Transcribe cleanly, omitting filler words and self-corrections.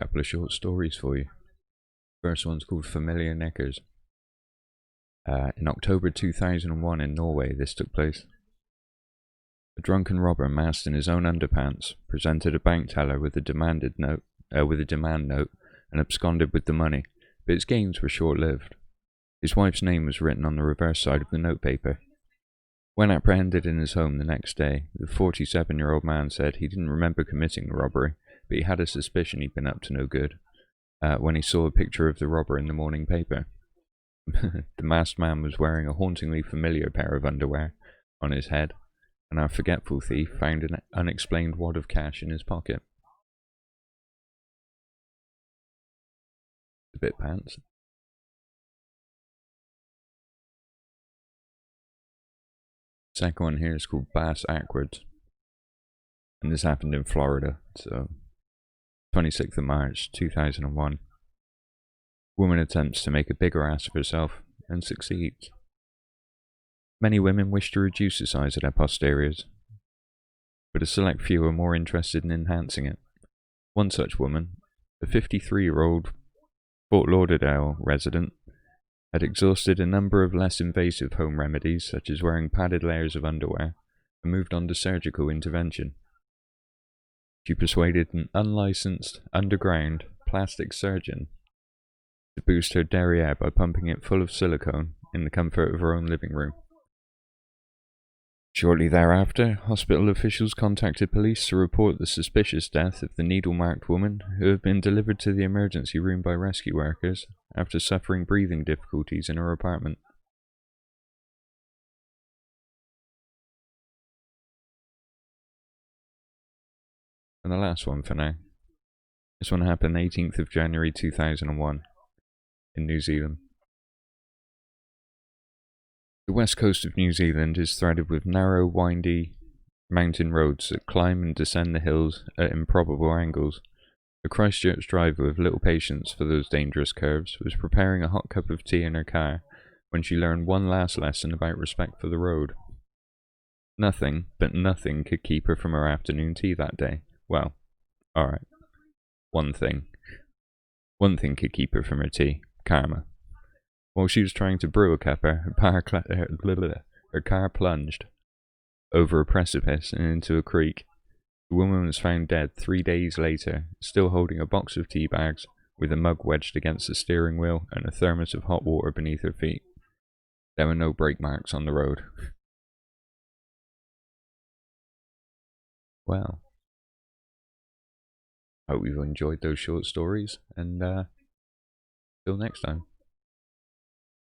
Couple of short stories for you. First one's called Familiar Knickers. In October 2001 in Norway, this took place. A drunken robber masked in his own underpants presented a bank teller with a demand note and absconded with the money, but his gains were short-lived. His wife's name was written on the reverse side of the notepaper. When apprehended in his home the next day, the 47-year-old man said he didn't remember committing the robbery, but he had a suspicion he'd been up to no good when he saw a picture of the robber in the morning paper. The masked man was wearing a hauntingly familiar pair of underwear on his head, and our forgetful thief found an unexplained wad of cash in his pocket. A bit pants. Second one here is called Bass Ackwards, and this happened in Florida, so 26th of March 2001. Woman attempts to make a bigger ass of herself and succeeds. Many women wish to reduce the size of their posteriors, but a select few are more interested in enhancing it. One such woman, a 53-year-old Fort Lauderdale resident, had exhausted a number of less invasive home remedies such as wearing padded layers of underwear and moved on to surgical intervention. She persuaded an unlicensed, underground plastic surgeon to boost her derriere by pumping it full of silicone in the comfort of her own living room. Shortly thereafter, hospital officials contacted police to report the suspicious death of the needle-marked woman who had been delivered to the emergency room by rescue workers after suffering breathing difficulties in her apartment. And the last one for now. This one happened 18th of January 2001 in New Zealand. The west coast of New Zealand is threaded with narrow, windy mountain roads that climb and descend the hills at improbable angles. A Christchurch driver with little patience for those dangerous curves was preparing a hot cup of tea in her car when she learned one last lesson about respect for the road. Nothing, but nothing could keep her from her afternoon tea that day. Well, alright. One thing. One thing could keep her from her tea. Karma. While she was trying to brew a cuppa, her car plunged over a precipice and into a creek. The woman was found dead 3 days later, still holding a box of tea bags, with a mug wedged against the steering wheel and a thermos of hot water beneath her feet. There were no brake marks on the road. Well, hope you've enjoyed those short stories, and till next time.